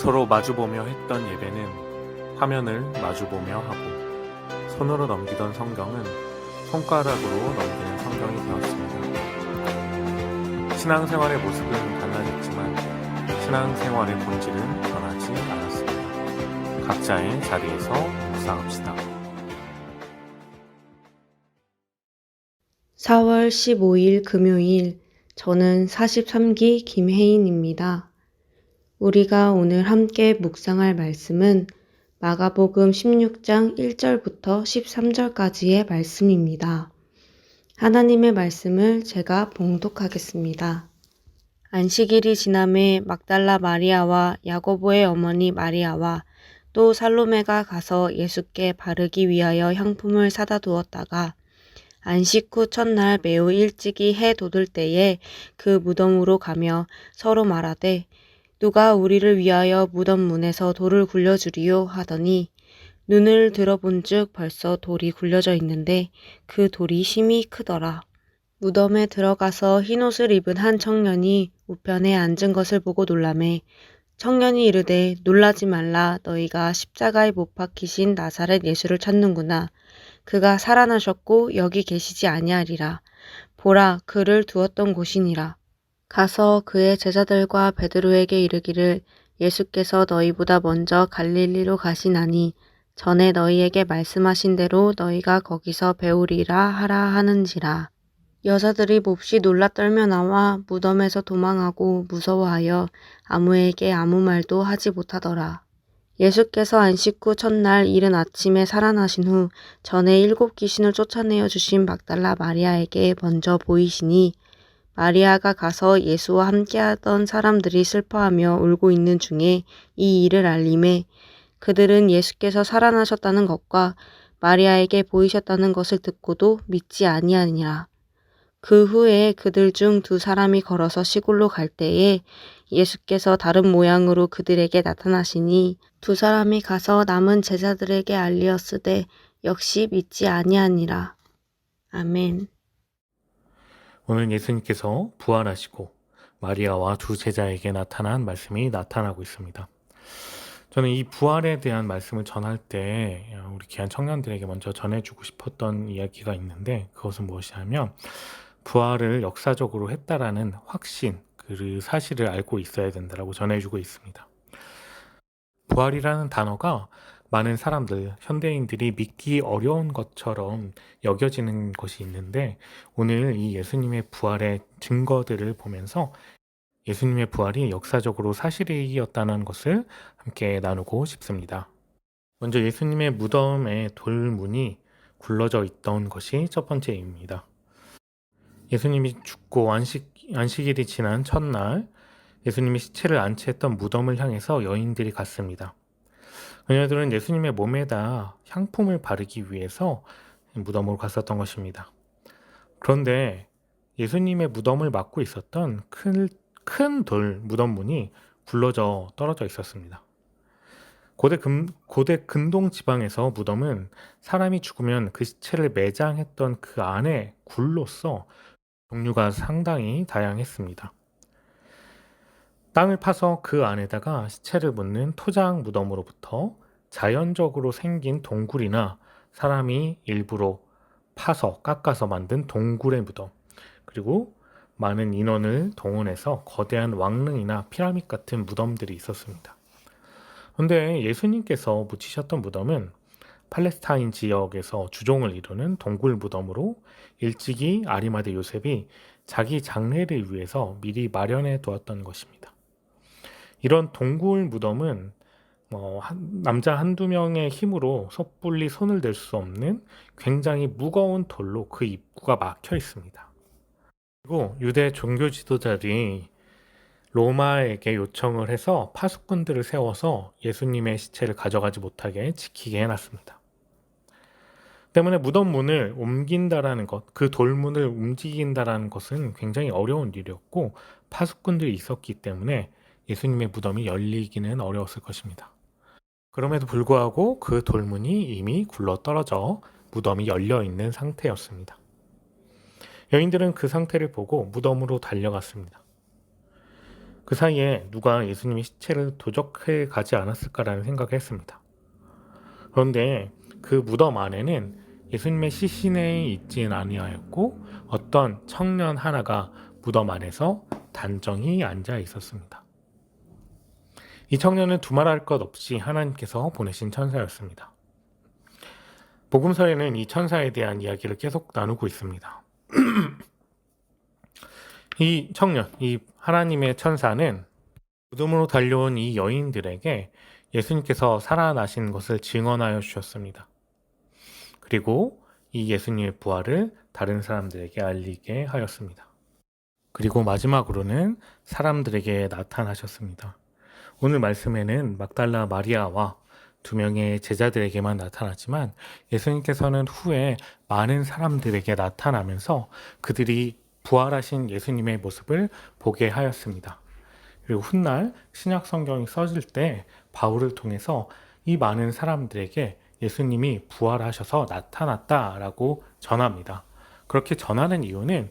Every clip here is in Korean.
서로 마주보며 했던 예배는 화면을 마주보며 하고 손으로 넘기던 성경은 손가락으로 넘기는 성경이 되었습니다. 신앙생활의 모습은 달라졌지만 신앙생활의 본질은 변하지 않았습니다. 각자의 자리에서 묵상합시다. 4월 15일 금요일, 저는 43기 김혜인입니다. 우리가 오늘 함께 묵상할 말씀은 마가복음 16장 1절부터 13절까지의 말씀입니다. 하나님의 말씀을 제가 봉독하겠습니다. 안식일이 지남에 막달라 마리아와 야고보의 어머니 마리아와 또 살로메가 가서 예수께 바르기 위하여 향품을 사다 두었다가 안식 후 첫날 매우 일찍이 해 돋을 때에 그 무덤으로 가며 서로 말하되 누가 우리를 위하여 무덤 문에서 돌을 굴려주리요 하더니 눈을 들어본즉 벌써 돌이 굴려져 있는데 그 돌이 심히 크더라. 무덤에 들어가서 흰옷을 입은 한 청년이 우편에 앉은 것을 보고 놀라매 청년이 이르되 놀라지 말라. 너희가 십자가에 못 박히신 나사렛 예수를 찾는구나. 그가 살아나셨고 여기 계시지 아니하리라. 보라, 그를 두었던 곳이니라. 가서 그의 제자들과 베드로에게 이르기를 예수께서 너희보다 먼저 갈릴리로 가시나니 전에 너희에게 말씀하신 대로 너희가 거기서 배우리라 하라 하는지라. 여자들이 몹시 놀라 떨며 나와 무덤에서 도망하고 무서워하여 아무에게 아무 말도 하지 못하더라. 예수께서 안식 후 첫날 이른 아침에 살아나신 후 전에 7 귀신을 쫓아내어 주신 막달라 마리아에게 먼저 보이시니 마리아가 가서 예수와 함께하던 사람들이 슬퍼하며 울고 있는 중에 이 일을 알림해 그들은 예수께서 살아나셨다는 것과 마리아에게 보이셨다는 것을 듣고도 믿지 아니하니라. 그 후에 그들 중 2 사람이 걸어서 시골로 갈 때에 예수께서 다른 모양으로 그들에게 나타나시니 2 사람이 가서 남은 제자들에게 알리었으되 역시 믿지 아니하니라. 아멘. 오늘 예수님께서 부활하시고 마리아와 2 제자에게 나타난 말씀이 나타나고 있습니다. 저는 이 부활에 대한 말씀을 전할 때 우리 귀한 청년들에게 먼저 전해주고 싶었던 이야기가 있는데 그것은 무엇이냐면 부활을 역사적으로 했다라는 확신, 그 사실을 알고 있어야 된다라고 전해주고 있습니다. 부활이라는 단어가 많은 사람들, 현대인들이 믿기 어려운 것처럼 여겨지는 것이 있는데 오늘 이 예수님의 부활의 증거들을 보면서 예수님의 부활이 역사적으로 사실이었다는 것을 함께 나누고 싶습니다. 먼저 예수님의 무덤에 돌문이 굴러져 있던 것이 첫 번째입니다. 예수님이 죽고 안식일이 지난 첫날 예수님이 시체를 안치했던 무덤을 향해서 여인들이 갔습니다. 그녀들은 예수님의 몸에다 향품을 바르기 위해서 무덤으로 갔었던 것입니다. 그런데 예수님의 무덤을 막고 있었던 큰 돌 무덤문이 굴러져 떨어져 있었습니다. 고대 근동 지방에서 무덤은 사람이 죽으면 그 시체를 매장했던 그 안에 굴로서 종류가 상당히 다양했습니다. 땅을 파서 그 안에다가 시체를 묻는 토장 무덤으로부터 자연적으로 생긴 동굴이나 사람이 일부러 파서 깎아서 만든 동굴의 무덤, 그리고 많은 인원을 동원해서 거대한 왕릉이나 피라밋 같은 무덤들이 있었습니다. 그런데 예수님께서 묻히셨던 무덤은 팔레스타인 지역에서 주종을 이루는 동굴 무덤으로 일찍이 아리마대 요셉이 자기 장례를 위해서 미리 마련해 두었던 것입니다. 이런 동굴 무덤은 남자 한두 명의 힘으로 섣불리 손을 댈 수 없는 굉장히 무거운 돌로 그 입구가 막혀 있습니다. 그리고 유대 종교 지도자들이 로마에게 요청을 해서 파수꾼들을 세워서 예수님의 시체를 가져가지 못하게 지키게 해놨습니다. 때문에 무덤 문을 옮긴다라는 것, 그 돌문을 움직인다라는 것은 굉장히 어려운 일이었고 파수꾼들이 있었기 때문에 예수님의 무덤이 열리기는 어려웠을 것입니다. 그럼에도 불구하고 그 돌문이 이미 굴러떨어져 무덤이 열려있는 상태였습니다. 여인들은 그 상태를 보고 무덤으로 달려갔습니다. 그 사이에 누가 예수님의 시체를 도적해 가지 않았을까라는 생각을 했습니다. 그런데 그 무덤 안에는 예수님의 시신이 있지는 아니하였고 어떤 청년 하나가 무덤 안에서 단정히 앉아 있었습니다. 이 청년은 두말할 것 없이 하나님께서 보내신 천사였습니다. 복음서에는 이 천사에 대한 이야기를 계속 나누고 있습니다. 이 청년, 이 하나님의 천사는 무덤으로 달려온 이 여인들에게 예수님께서 살아나신 것을 증언하여 주셨습니다. 그리고 이 예수님의 부활을 다른 사람들에게 알리게 하였습니다. 그리고 마지막으로는 사람들에게 나타나셨습니다. 오늘 말씀에는 막달라 마리아와 2명의 제자들에게만 나타났지만 예수님께서는 후에 많은 사람들에게 나타나면서 그들이 부활하신 예수님의 모습을 보게 하였습니다. 그리고 훗날 신약 성경이 써질 때 바울을 통해서 이 많은 사람들에게 예수님이 부활하셔서 나타났다라고 전합니다. 그렇게 전하는 이유는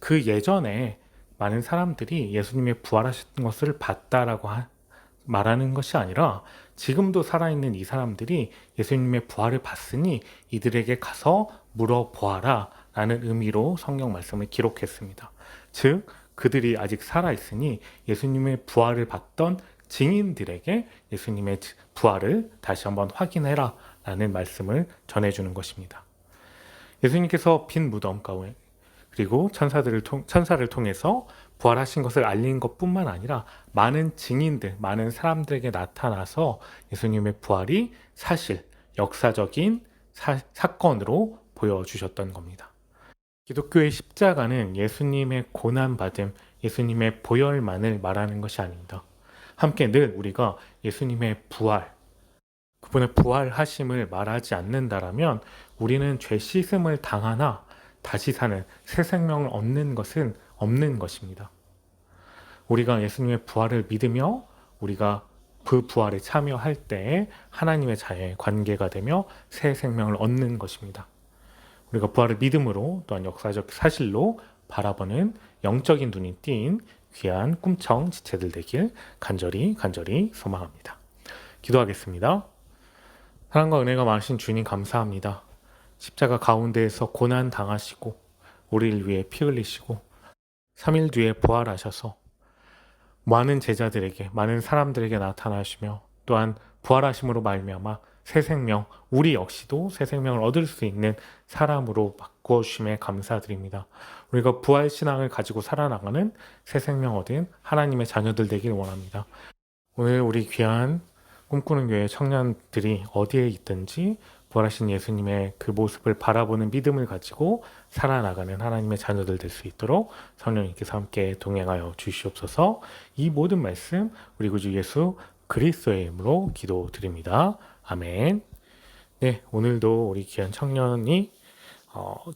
그 예전에 많은 사람들이 예수님의 부활하신 것을 봤다라고 말하는 것이 아니라 지금도 살아있는 이 사람들이 예수님의 부활을 봤으니 이들에게 가서 물어보아라 라는 의미로 성경 말씀을 기록했습니다. 즉 그들이 아직 살아있으니 예수님의 부활을 봤던 증인들에게 예수님의 부활을 다시 한번 확인해라 라는 말씀을 전해주는 것입니다. 예수님께서 빈 무덤 가운데 그리고 천사를 통해서 부활하신 것을 알린 것뿐만 아니라 많은 증인들, 많은 사람들에게 나타나서 예수님의 부활이 사실, 역사적인 사건으로 보여주셨던 겁니다. 기독교의 십자가는 예수님의 고난받음, 예수님의 보혈만을 말하는 것이 아닙니다. 함께 늘 우리가 예수님의 부활, 그분의 부활하심을 말하지 않는다라면 우리는 죄 씻음을 당하나 다시 사는 새 생명을 얻는 것은 없는 것입니다. 우리가 예수님의 부활을 믿으며 우리가 그 부활에 참여할 때에 하나님의 자녀의 관계가 되며 새 생명을 얻는 것입니다. 우리가 부활을 믿음으로 또한 역사적 사실로 바라보는 영적인 눈이 띈 귀한 꿈청 지체들 되길 간절히 소망합니다. 기도하겠습니다. 사랑과 은혜가 많으신 주님 감사합니다. 십자가 가운데에서 고난 당하시고 우리를 위해 피 흘리시고 3일 뒤에 부활하셔서 많은 제자들에게 많은 사람들에게 나타나시며 또한 부활하심으로 말미암아 새 생명, 우리 역시도 새 생명을 얻을 수 있는 사람으로 바꾸어 주심에 감사드립니다. 우리가 부활 신앙을 가지고 살아나가는 새 생명 얻은 하나님의 자녀들 되길 원합니다. 오늘 우리 귀한 꿈꾸는 교회 청년들이 어디에 있든지 부활하신 예수님의 그 모습을 바라보는 믿음을 가지고 살아나가는 하나님의 자녀들 될 수 있도록 성령님께서 함께 동행하여 주시옵소서. 이 모든 말씀 우리 구주 예수 그리스도의 이름으로 기도드립니다. 아멘. 네, 오늘도 우리 귀한 청년이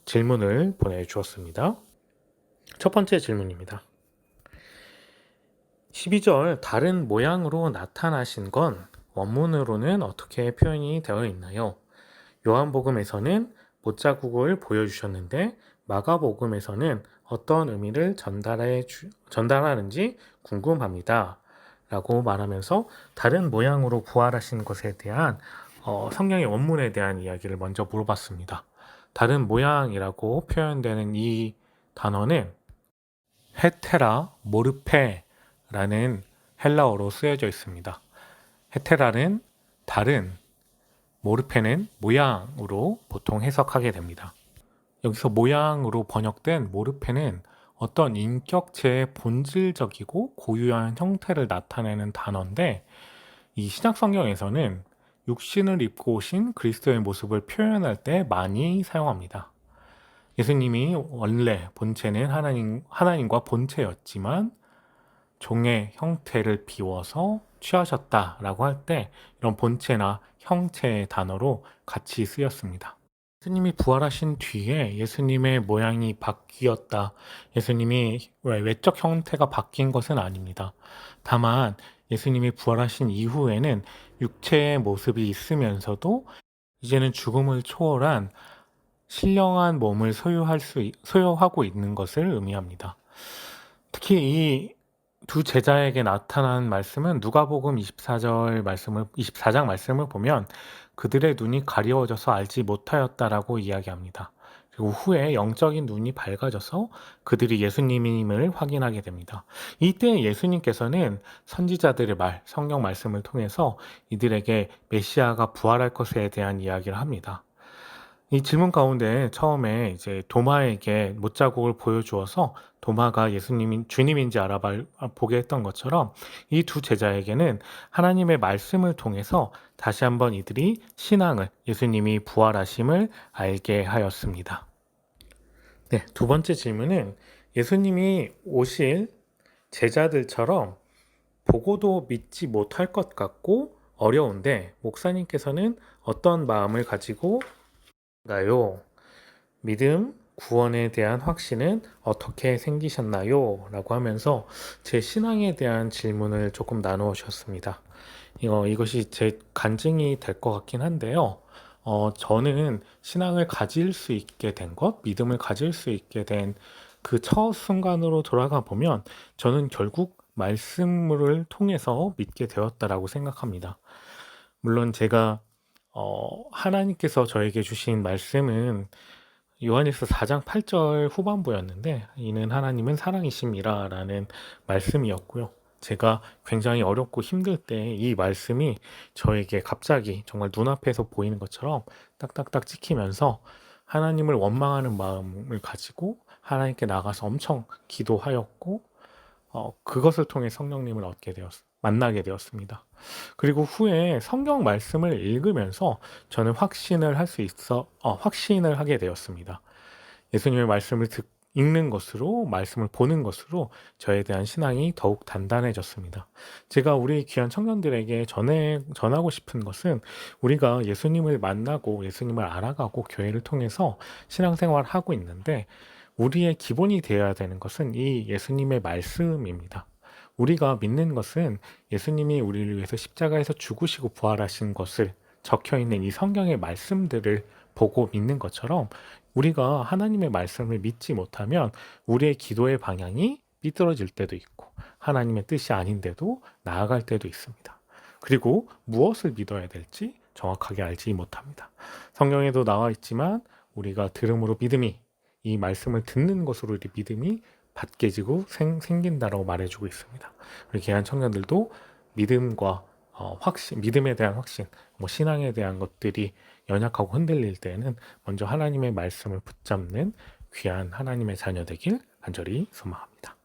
질문을 보내주었습니다. 첫 번째 질문입니다. 12절 다른 모양으로 나타나신 건 원문으로는 어떻게 표현이 되어 있나요? 요한복음에서는 못자국을 보여주셨는데 마가복음에서는 어떤 의미를 전달하는지 궁금합니다. 라고 말하면서 다른 모양으로 부활하신 것에 대한 성경의 원문에 대한 이야기를 먼저 물어봤습니다. 다른 모양이라고 표현되는 이 단어는 헤테라 모르페라는 헬라어로 쓰여져 있습니다. 헤테라는 다른, 모르페는 모양으로 보통 해석하게 됩니다. 여기서 모양으로 번역된 모르페는 어떤 인격체의 본질적이고 고유한 형태를 나타내는 단어인데 이 신약 성경에서는 육신을 입고 오신 그리스도의 모습을 표현할 때 많이 사용합니다. 예수님이 원래 본체는 하나님과 본체였지만 종의 형태를 비워서 취하셨다라고 할 때 이런 본체나 형체의 단어로 같이 쓰였습니다. 예수님이 부활하신 뒤에 예수님의 모양이 바뀌었다. 예수님이 외적 형태가 바뀐 것은 아닙니다. 다만 예수님이 부활하신 이후에는 육체의 모습이 있으면서도 이제는 죽음을 초월한 신령한 몸을 소유하고 있는 것을 의미합니다. 특히 이 두 제자에게 나타난 말씀은 누가복음 24장 말씀을 보면 그들의 눈이 가리워져서 알지 못하였다라고 이야기합니다. 그리고 후에 영적인 눈이 밝아져서 그들이 예수님임을 확인하게 됩니다. 이때 예수님께서는 선지자들의 말, 성경 말씀을 통해서 이들에게 메시아가 부활할 것에 대한 이야기를 합니다. 이 질문 가운데 처음에 이제 도마에게 못자국을 보여주어서 도마가 예수님인 주님인지 보게 했던 것처럼 이 두 제자에게는 하나님의 말씀을 통해서 다시 한번 이들이 신앙을 예수님이 부활하심을 알게 하였습니다. 네, 두 번째 질문은 예수님이 오실 제자들처럼 보고도 믿지 못할 것 같고 어려운데 목사님께서는 어떤 마음을 가지고 가요? 믿음, 구원에 대한 확신은 어떻게 생기셨나요? 라고 하면서 제 신앙에 대한 질문을 조금 나누셨습니다. 이것이 제 간증이 될 것 같긴 한데요. 저는 신앙을 가질 수 있게 된 것, 믿음을 가질 수 있게 된 그 첫 순간으로 돌아가 보면 저는 결국 말씀을 통해서 믿게 되었다라고 생각합니다. 물론 제가 하나님께서 저에게 주신 말씀은 요한일서 4장 8절 후반부였는데 이는 하나님은 사랑이심이라라는 말씀이었고요. 제가 굉장히 어렵고 힘들 때 이 말씀이 저에게 갑자기 정말 눈앞에서 보이는 것처럼 딱딱딱 찍히면서 하나님을 원망하는 마음을 가지고 하나님께 나가서 엄청 기도하였고 그것을 통해 성령님을 만나게 되었습니다. 그리고 후에 성경 말씀을 읽으면서 저는 확신을 하게 되었습니다. 예수님의 말씀을 읽는 것으로, 말씀을 보는 것으로 저에 대한 신앙이 더욱 단단해졌습니다. 제가 우리 귀한 청년들에게 전하고 싶은 것은 우리가 예수님을 만나고 예수님을 알아가고 교회를 통해서 신앙생활을 하고 있는데 우리의 기본이 되어야 되는 것은 이 예수님의 말씀입니다. 우리가 믿는 것은 예수님이 우리를 위해서 십자가에서 죽으시고 부활하신 것을 적혀 있는 이 성경의 말씀들을 보고 믿는 것처럼 우리가 하나님의 말씀을 믿지 못하면 우리의 기도의 방향이 삐뚤어질 때도 있고 하나님의 뜻이 아닌데도 나아갈 때도 있습니다. 그리고 무엇을 믿어야 될지 정확하게 알지 못합니다. 성경에도 나와 있지만 우리가 들음으로 믿음이 이 말씀을 듣는 것으로 우리 믿음이 받게지고 생긴다라고 말해주고 있습니다. 우리 귀한 청년들도 믿음과 확신, 믿음에 대한 확신, 신앙에 대한 것들이 연약하고 흔들릴 때에는 먼저 하나님의 말씀을 붙잡는 귀한 하나님의 자녀 되길 간절히 소망합니다.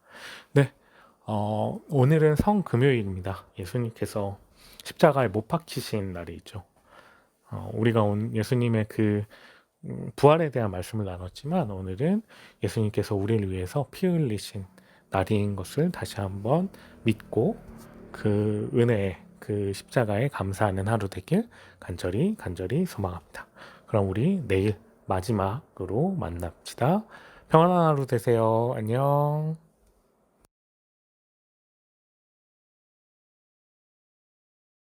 네, 오늘은 성금요일입니다. 예수님께서 십자가에 못 박히신 날이죠. 우리가 예수님의 그 부활에 대한 말씀을 나눴지만 오늘은 예수님께서 우리를 위해서 피 흘리신 날인 것을 다시 한번 믿고 그 은혜에 그 십자가에 감사하는 하루 되길 간절히 소망합니다. 그럼 우리 내일 마지막으로 만납시다. 평안한 하루 되세요. 안녕.